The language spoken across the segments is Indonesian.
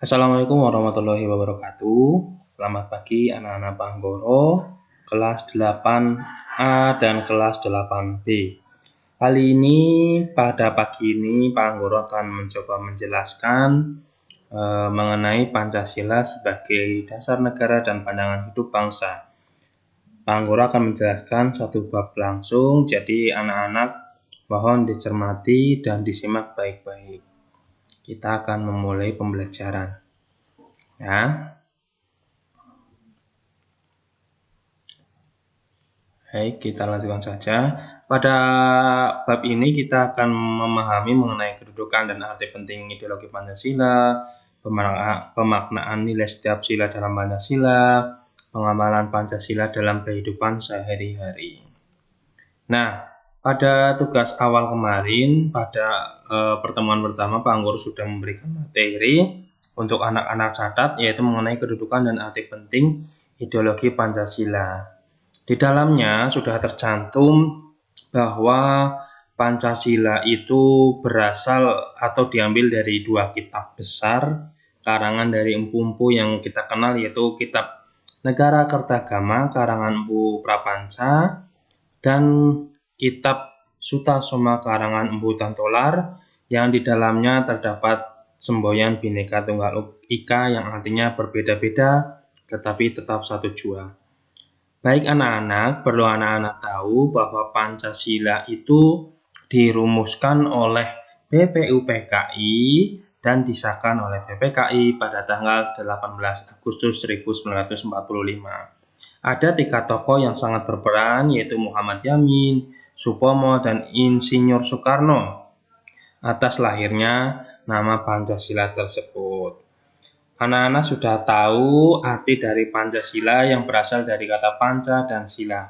Assalamualaikum warahmatullahi wabarakatuh. Selamat pagi anak-anak Panggoro, kelas 8A dan kelas 8B. Kali ini, pada pagi ini, Panggoro akan mencoba menjelaskan mengenai Pancasila sebagai dasar negara dan pandangan hidup bangsa. Panggoro akan menjelaskan satu bab langsung, jadi anak-anak mohon dicermati dan disimak baik-baik. Kita akan memulai pembelajaran. Ya. Baik, kita lanjutkan saja. Pada bab ini kita akan memahami mengenai kedudukan dan arti penting ideologi Pancasila, pemaknaan nilai setiap sila dalam Pancasila, pengamalan Pancasila dalam kehidupan sehari-hari. Nah, pada tugas awal kemarin, pada pertemuan pertama, Pak Anggur sudah memberikan materi untuk anak-anak catat, yaitu mengenai kedudukan dan arti penting ideologi Pancasila. Di dalamnya sudah tercantum bahwa Pancasila itu berasal atau diambil dari dua kitab besar karangan dari empu-empu yang kita kenal, yaitu kitab Negara Kertagama karangan Empu Prapanca dan kitab Sutasoma karangan Empu Tantolar yang di dalamnya terdapat semboyan Bhinneka Tunggal Ika yang artinya berbeda-beda tetapi tetap satu jua. Baik anak-anak, perlu anak-anak tahu bahwa Pancasila itu dirumuskan oleh BPUPKI dan disahkan oleh BPKI pada tanggal 18 Agustus 1945. Ada 3 tokoh yang sangat berperan, yaitu Muhammad Yamin, Supomo, dan Insinyur Soekarno atas lahirnya nama Pancasila tersebut. Anak-anak sudah tahu arti dari Pancasila yang berasal dari kata panca dan sila,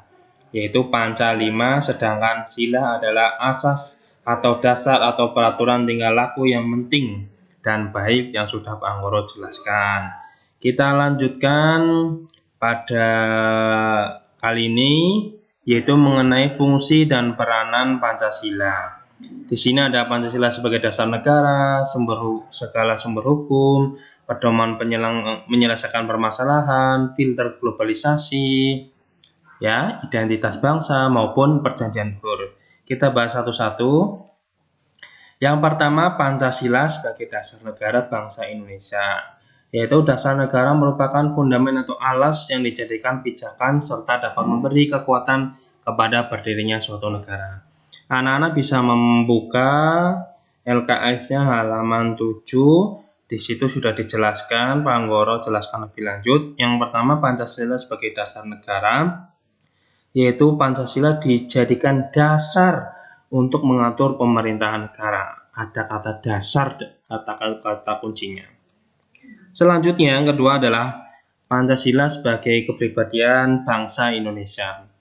yaitu panca 5, sedangkan sila adalah asas atau dasar atau peraturan tingkah laku yang penting dan baik yang sudah Pak Anggoro jelaskan. Kita lanjutkan pada kali ini, yaitu mengenai fungsi dan peranan Pancasila. Di sini ada Pancasila sebagai dasar negara, segala sumber hukum, pedoman menyelesaikan permasalahan, filter globalisasi, ya, identitas bangsa maupun perjanjian Hur. Kita bahas satu-satu. Yang pertama, Pancasila sebagai dasar negara bangsa Indonesia, yaitu dasar negara merupakan fundamen atau alas yang dijadikan pijakan serta dapat memberi kekuatan kepada berdirinya suatu negara. Anak-anak bisa membuka LKS-nya halaman 7. Di situ sudah dijelaskan, Pak Anggoro jelaskan lebih lanjut. Yang pertama, Pancasila sebagai dasar negara, yaitu Pancasila dijadikan dasar untuk mengatur pemerintahan negara. Ada kata dasar, kata kuncinya. Selanjutnya, yang kedua adalah Pancasila sebagai kepribadian bangsa Indonesia.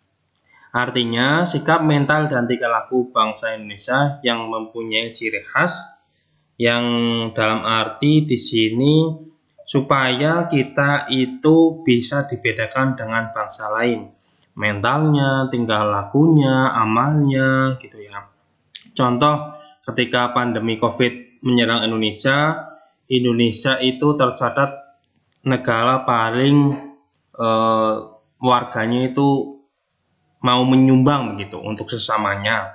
Artinya, sikap mental dan tingkah laku bangsa Indonesia yang mempunyai ciri khas, yang dalam arti di sini supaya kita itu bisa dibedakan dengan bangsa lain, mentalnya, tingkah lakunya, amalnya, gitu ya. Contoh, ketika pandemi COVID menyerang Indonesia, Indonesia itu tercatat negara paling warganya itu mau menyumbang begitu untuk sesamanya.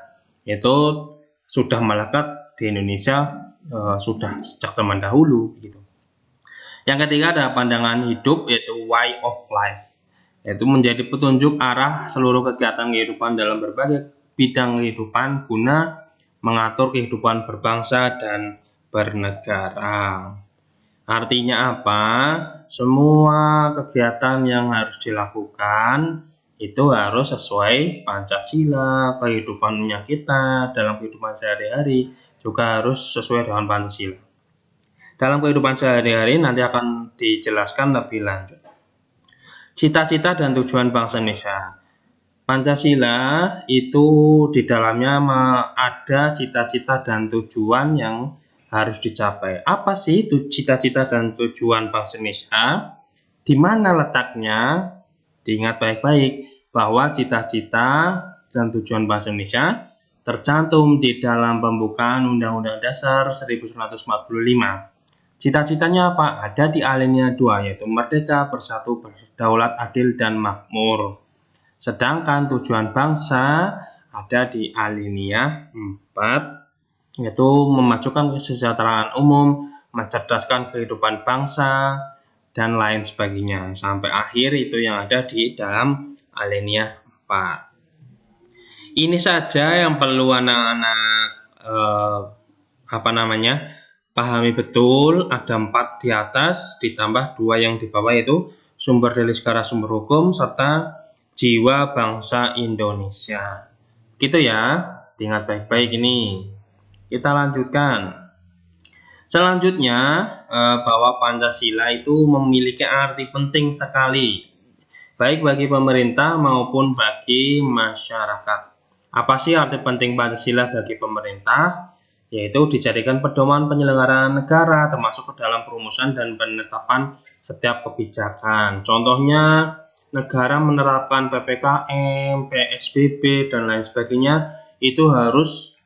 Itu sudah melekat di Indonesia sudah sejak zaman dahulu gitu. Yang ketiga ada pandangan hidup, yaitu way of life, yaitu menjadi petunjuk arah seluruh kegiatan kehidupan dalam berbagai bidang kehidupan guna mengatur kehidupan berbangsa dan bernegara. Artinya apa? Semua kegiatan yang harus dilakukan itu harus sesuai Pancasila. Kehidupannya kita dalam kehidupan sehari-hari juga harus sesuai dengan Pancasila. Dalam kehidupan sehari-hari nanti akan dijelaskan lebih lanjut. Cita-cita dan tujuan bangsa Indonesia. Pancasila itu di dalamnya ada cita-cita dan tujuan yang harus dicapai. Apa sih itu cita-cita dan tujuan bangsa Indonesia? Di mana letaknya? Diingat baik-baik bahwa cita-cita dan tujuan bangsa Indonesia tercantum di dalam pembukaan Undang-Undang Dasar 1945. Cita-citanya apa? Ada di alinea 2, yaitu merdeka, bersatu, berdaulat, adil, dan makmur. Sedangkan tujuan bangsa ada di alinea 4, yaitu memajukan kesejahteraan umum, mencerdaskan kehidupan bangsa, dan lain sebagainya. Sampai akhir itu yang ada di dalam alinea 4. Ini saja yang perlu anak-anak pahami betul. Ada 4 di atas ditambah 2 yang di bawah, yaitu sumber daya negara, sumber hukum, serta jiwa bangsa Indonesia. Gitu ya, diingat baik-baik ini. Kita lanjutkan. Selanjutnya, bahwa Pancasila itu memiliki arti penting sekali, baik bagi pemerintah maupun bagi masyarakat. Apa sih arti penting Pancasila bagi pemerintah? Yaitu dijadikan pedoman penyelenggaraan negara, termasuk ke dalam perumusan dan penetapan setiap kebijakan. Contohnya, negara menerapkan PPKM, PSBB, dan lain sebagainya, itu harus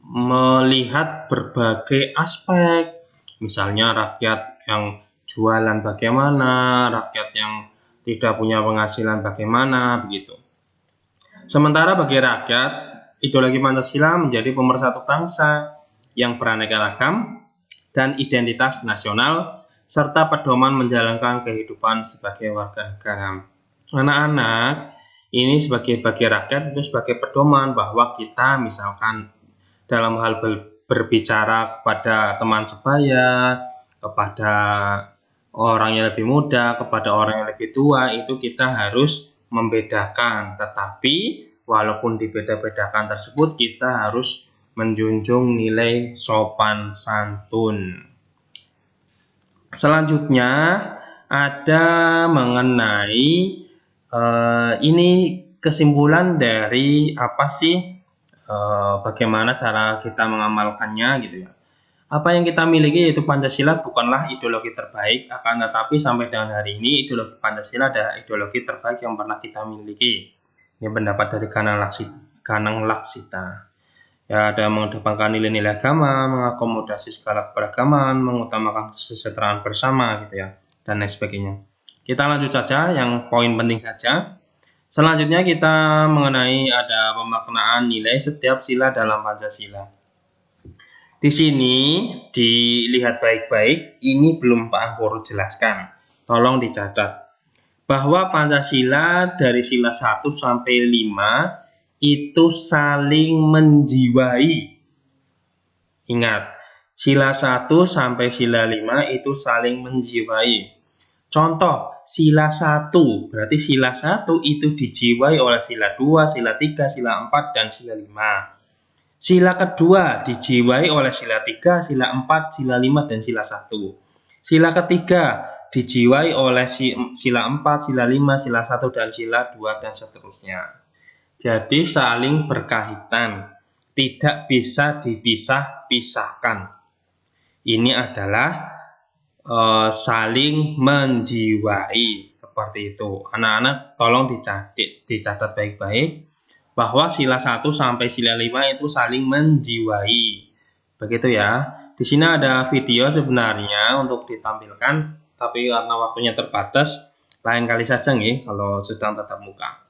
melihat berbagai aspek. Misalnya rakyat yang jualan bagaimana, rakyat yang tidak punya penghasilan bagaimana, begitu. Sementara bagi rakyat, ideologi Pancasila menjadi pemersatu bangsa yang beraneka ragam dan identitas nasional, serta pedoman menjalankan kehidupan sebagai warga negara. Anak-anak, ini sebagai bagi rakyat itu sebagai pedoman bahwa kita misalkan dalam hal berbicara kepada teman sebaya, kepada orang yang lebih muda, kepada orang yang lebih tua, itu kita harus membedakan. Tetapi walaupun dibeda-bedakan tersebut, kita harus menjunjung nilai sopan santun. Selanjutnya ada mengenai ini kesimpulan dari apa sih, bagaimana cara kita mengamalkannya gitu ya. Apa yang kita miliki yaitu Pancasila bukanlah ideologi terbaik, akan tetapi sampai dengan hari ini ideologi Pancasila adalah ideologi terbaik yang pernah kita miliki. Ini pendapat dari Kanang Laksita. Ya, ada mengedepankan nilai-nilai agama, mengakomodasi segala keberagaman, mengutamakan kesejahteraan bersama gitu ya, dan lain sebagainya. Kita lanjut saja yang poin penting saja. Selanjutnya kita mengenai ada pemaknaan nilai setiap sila dalam Pancasila. Di sini dilihat baik-baik, ini belum Pak Anggoro jelaskan. Tolong dicatat bahwa Pancasila dari sila 1 sampai 5 itu saling menjiwai. Ingat, sila 1 sampai sila 5 itu saling menjiwai. Contoh, sila 1 berarti sila 1 itu dijiwai oleh sila 2, sila 3, sila 4, dan sila 5. Sila kedua dijiwai oleh sila 3, sila 4, sila 5, dan sila 1. Sila ketiga dijiwai oleh sila 4, sila 5, sila 1, dan sila 2, dan seterusnya. Jadi saling berkaitan, tidak bisa dipisah-pisahkan. Ini adalah saling menjiwai, seperti itu. Anak-anak tolong dicatat baik-baik bahwa sila 1 sampai sila 5 itu saling menjiwai. Begitu ya. Di sini ada video sebenarnya untuk ditampilkan, tapi karena waktunya terbatas, lain kali saja nih kalau sedang tatap muka.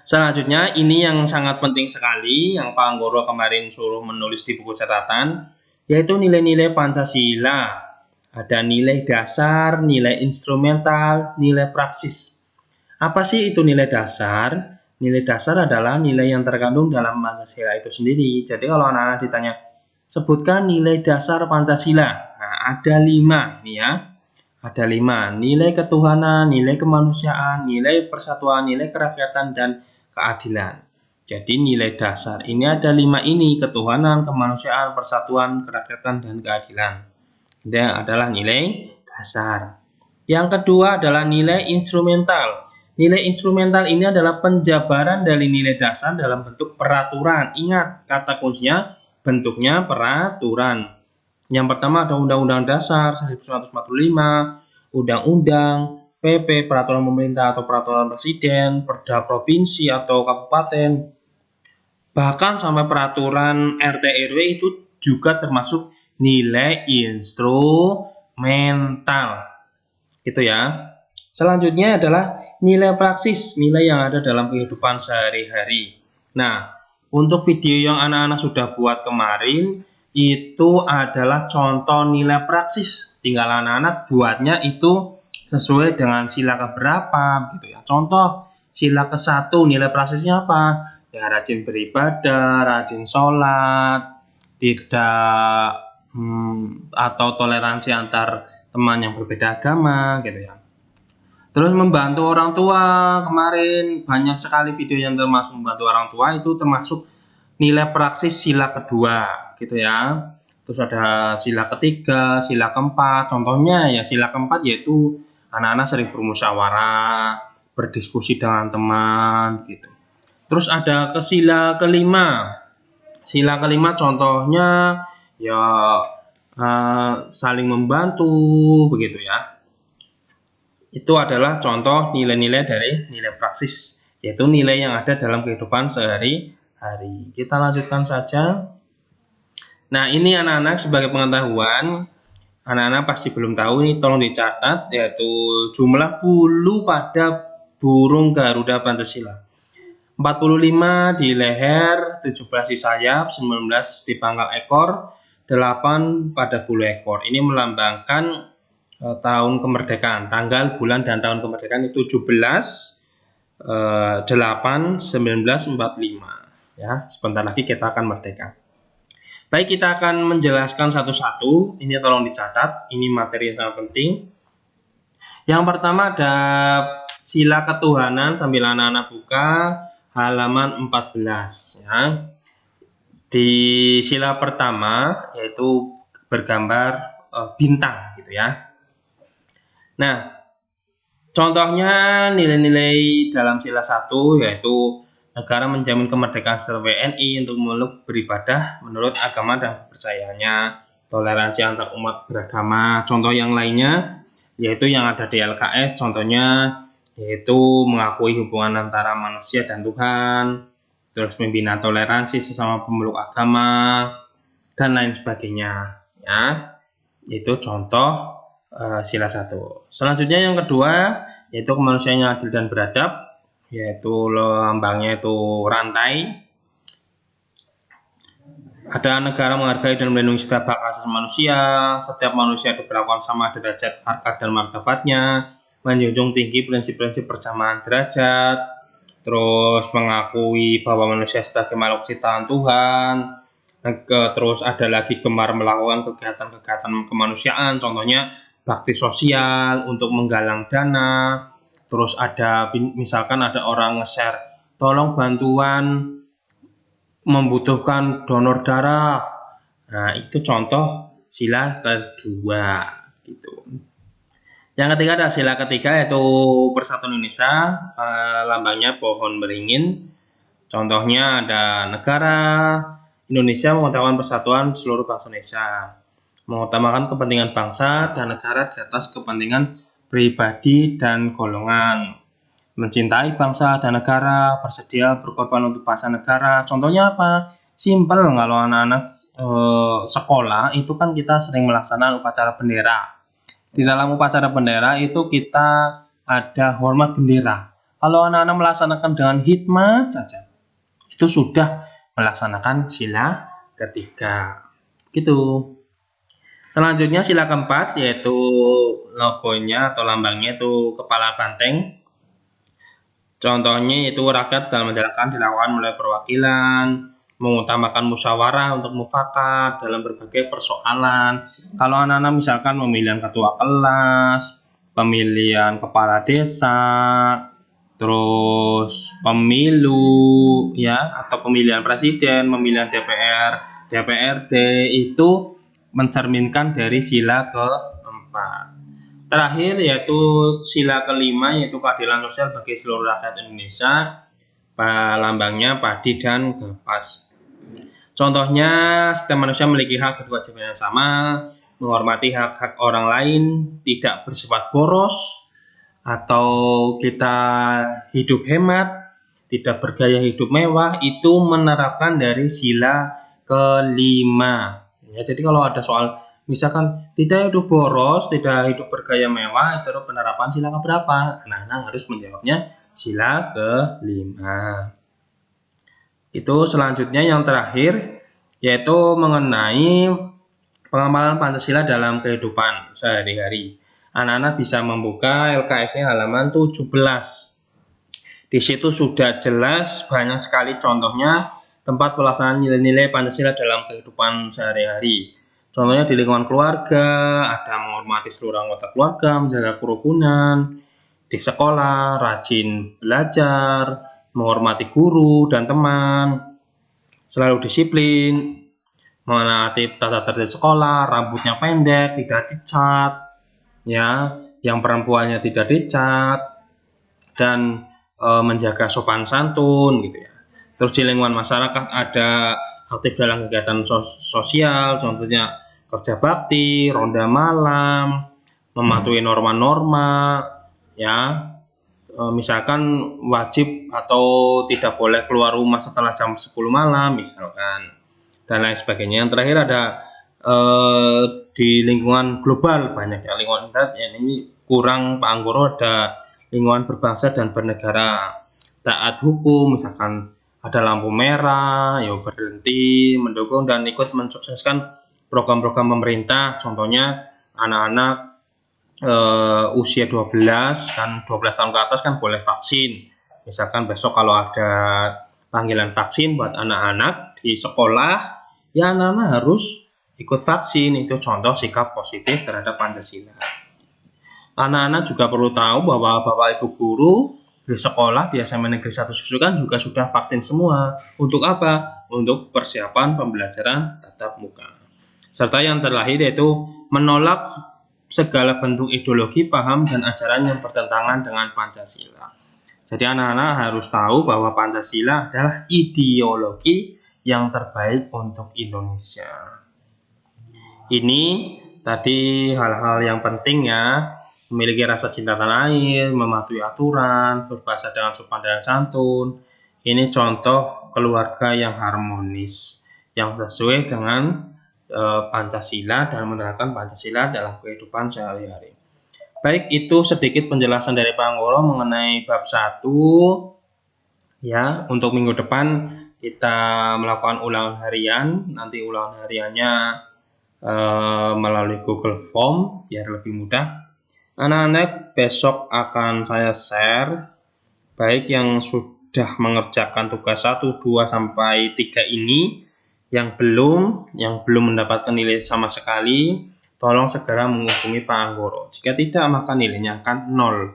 Selanjutnya ini yang sangat penting sekali yang Pak Anggoro kemarin suruh menulis di buku catatan, yaitu nilai-nilai Pancasila. Ada nilai dasar, nilai instrumental, nilai praksis. Apa sih itu nilai dasar? Nilai dasar adalah nilai yang terkandung dalam Pancasila itu sendiri. Jadi kalau anak-anak ditanya, sebutkan nilai dasar Pancasila. Nah, ada 5 nih ya. Ada 5, nilai ketuhanan, nilai kemanusiaan, nilai persatuan, nilai kerakyatan, dan keadilan. Jadi nilai dasar ini ada 5 ini, ketuhanan, kemanusiaan, persatuan, kerakyatan, dan keadilan. Ini adalah nilai dasar. Yang kedua adalah nilai instrumental. Nilai instrumental ini adalah penjabaran dari nilai dasar dalam bentuk peraturan. Ingat, kata kuncinya bentuknya peraturan. Yang pertama ada Undang-Undang Dasar 1945, Undang-Undang, PP, Peraturan Pemerintah atau Peraturan Presiden, Perda Provinsi atau Kabupaten, bahkan sampai Peraturan RT RW itu juga termasuk nilai instrumental. Gitu ya. Selanjutnya adalah nilai praksis, nilai yang ada dalam kehidupan sehari-hari. Nah, untuk video yang anak-anak sudah buat kemarin, itu adalah contoh nilai praksis. Tinggal anak-anak buatnya itu sesuai dengan sila keberapa gitu ya. Contoh sila ke-1 nilai praksisnya apa? Ya rajin beribadah, rajin sholat, tidak atau toleransi antar teman yang berbeda agama gitu ya. Terus membantu orang tua, kemarin banyak sekali video yang termasuk membantu orang tua, itu termasuk nilai praksis sila kedua gitu ya. Terus ada sila ketiga, sila keempat. Contohnya ya sila keempat yaitu anak-anak sering bermusyawarah, berdiskusi dengan teman gitu. Terus ada ke sila kelima. Sila kelima contohnya ya saling membantu begitu ya. Itu adalah contoh nilai-nilai dari nilai praksis, yaitu nilai yang ada dalam kehidupan sehari-hari. Kita lanjutkan saja. Nah, ini anak-anak sebagai pengetahuan, anak-anak pasti belum tahu, ini tolong dicatat, yaitu jumlah bulu pada burung Garuda Pancasila. 45 di leher, 17 di sayap, 19 di pangkal ekor, 8 pada bulu ekor. Ini melambangkan tahun kemerdekaan, tanggal, bulan, dan tahun kemerdekaan itu 17/8/1945 ya. Sebentar lagi kita akan merdeka. Baik, kita akan menjelaskan satu-satu. Ini tolong dicatat, ini materi yang sangat penting. Yang pertama ada sila ketuhanan, sambil anak-anak buka halaman 14 ya. Di sila pertama yaitu bergambar bintang gitu ya. Nah, contohnya nilai-nilai dalam sila 1 yaitu negara menjamin kemerdekaan seluruh WNI untuk memeluk beribadah menurut agama dan kepercayaannya, toleransi antar umat beragama. Contoh yang lainnya yaitu yang ada di LKS, contohnya yaitu mengakui hubungan antara manusia dan Tuhan, terus membina toleransi sesama pemeluk agama, dan lain sebagainya ya. Itu contoh sila 1. Selanjutnya yang kedua yaitu kemanusiaan yang adil dan beradab, yaitu lambangnya itu rantai. Ada negara menghargai dan melindungi setiap hak asasi manusia, setiap manusia diperlakukan sama derajat harkat dan martabatnya, menjunjung tinggi prinsip-prinsip persamaan derajat, terus mengakui bahwa manusia sebagai makhluk ciptaan Tuhan. Terus ada lagi gemar melakukan kegiatan-kegiatan kemanusiaan, contohnya bakti sosial untuk menggalang dana. Terus ada misalkan ada orang nge-share, tolong bantuan membutuhkan donor darah. Nah, itu contoh sila kedua gitu. Yang ketiga ada sila ketiga yaitu Persatuan Indonesia, lambangnya pohon beringin. Contohnya ada negara Indonesia mengutamakan persatuan seluruh bangsa Indonesia, mengutamakan kepentingan bangsa dan negara di atas kepentingan pribadi dan golongan, mencintai bangsa dan negara, bersedia berkorban untuk bangsa negara. Contohnya apa? Simpel, kalau anak-anak sekolah itu kan kita sering melaksanakan upacara bendera. Di dalam upacara bendera itu kita ada hormat bendera. Kalau anak-anak melaksanakan dengan hikmat saja, itu sudah melaksanakan sila ketiga. Gitu. Selanjutnya sila keempat yaitu logonya atau lambangnya itu kepala banteng. Contohnya itu rakyat dalam menjalankan dilakukan melalui perwakilan, mengutamakan musyawarah untuk mufakat dalam berbagai persoalan. Kalau anak-anak misalkan pemilihan ketua kelas, pemilihan kepala desa, terus pemilu ya, atau pemilihan presiden, pemilihan DPR, DPRD, itu mencerminkan dari sila keempat. Terakhir yaitu sila kelima yaitu keadilan sosial bagi seluruh rakyat Indonesia, lambangnya padi dan kapas. Contohnya setiap manusia memiliki hak dan kewajiban yang sama, menghormati hak-hak orang lain, tidak bersifat boros, atau kita hidup hemat, tidak bergaya hidup mewah, itu menerapkan dari sila kelima Ya, jadi kalau ada soal misalkan tidak hidup boros, tidak hidup bergaya mewah, itu penerapan sila keberapa? Anak-anak harus menjawabnya sila ke-5. Itu selanjutnya yang terakhir yaitu mengenai pengamalan Pancasila dalam kehidupan sehari-hari. Anak-anak bisa membuka LKS-nya halaman 17. Di situ sudah jelas banyak sekali contohnya tempat pelaksanaan nilai-nilai Pancasila dalam kehidupan sehari-hari. Contohnya di lingkungan keluarga, ada menghormati seluruh anggota keluarga, menjaga kerukunan, di sekolah, rajin belajar, menghormati guru dan teman, selalu disiplin, menaati tata tertib sekolah, rambutnya pendek, tidak dicat, ya, yang perempuannya tidak dicat, dan menjaga sopan santun gitu ya. Terus di lingkungan masyarakat ada aktif dalam kegiatan sosial, contohnya kerja bakti, ronda malam, mematuhi norma-norma, ya. Misalkan wajib atau tidak boleh keluar rumah setelah jam 10 malam misalkan, dan lain sebagainya. Yang terakhir ada di lingkungan global banyak ya, lingkungan internet ya, ini kurang Pak Anggoro. Ada lingkungan berbangsa dan bernegara, taat hukum, misalkan ada lampu merah, ya berhenti, mendukung dan ikut mensukseskan program-program pemerintah. Contohnya anak-anak usia 12 kan, 12 tahun ke atas kan boleh vaksin. Misalkan besok kalau ada panggilan vaksin buat anak-anak di sekolah, ya anak-anak harus ikut vaksin. Itu contoh sikap positif terhadap Pancasila. Anak-anak juga perlu tahu bahwa Bapak Ibu guru di sekolah di SMA Negeri 1 Susu kan juga sudah vaksin semua. Untuk apa? Untuk persiapan pembelajaran tatap muka. Serta yang terakhir yaitu menolak segala bentuk ideologi, paham, dan ajaran yang bertentangan dengan Pancasila. Jadi anak-anak harus tahu bahwa Pancasila adalah ideologi yang terbaik untuk Indonesia. Ini tadi hal-hal yang penting ya. Memiliki rasa cinta tanah air, mematuhi aturan, berbahasa dengan sopan dan santun. Ini contoh keluarga yang harmonis, yang sesuai dengan Pancasila dan menerapkan Pancasila dalam kehidupan sehari-hari. Baik, itu sedikit penjelasan dari Pak Anggoro mengenai bab 1. Ya, untuk minggu depan kita melakukan ulangan harian. Nanti ulangan hariannya melalui Google Form biar lebih mudah. Anak-anak, besok akan saya share baik yang sudah mengerjakan tugas 1, 2, sampai 3 ini, yang belum mendapatkan nilai sama sekali, tolong segera menghubungi Pak Anggoro. Jika tidak, maka nilainya akan 0.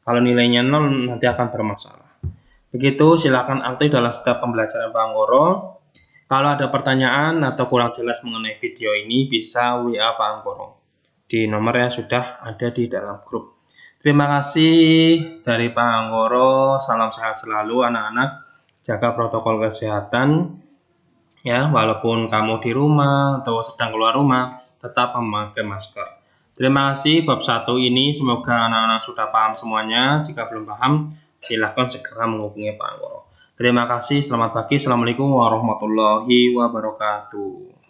Kalau nilainya 0, nanti akan bermasalah. Begitu, silakan aktif dalam setiap pembelajaran Pak Anggoro. Kalau ada pertanyaan atau kurang jelas mengenai video ini, bisa WA Pak Anggoro di nomor yang sudah ada di dalam grup. Terima kasih dari Pak Anggoro. Salam sehat selalu anak-anak. Jaga protokol kesehatan. Ya, walaupun kamu di rumah atau sedang keluar rumah, tetap memakai masker. Terima kasih bab 1 ini. Semoga anak-anak sudah paham semuanya. Jika belum paham, silakan segera menghubungi Pak Anggoro. Terima kasih. Selamat pagi. Assalamualaikum warahmatullahi wabarakatuh.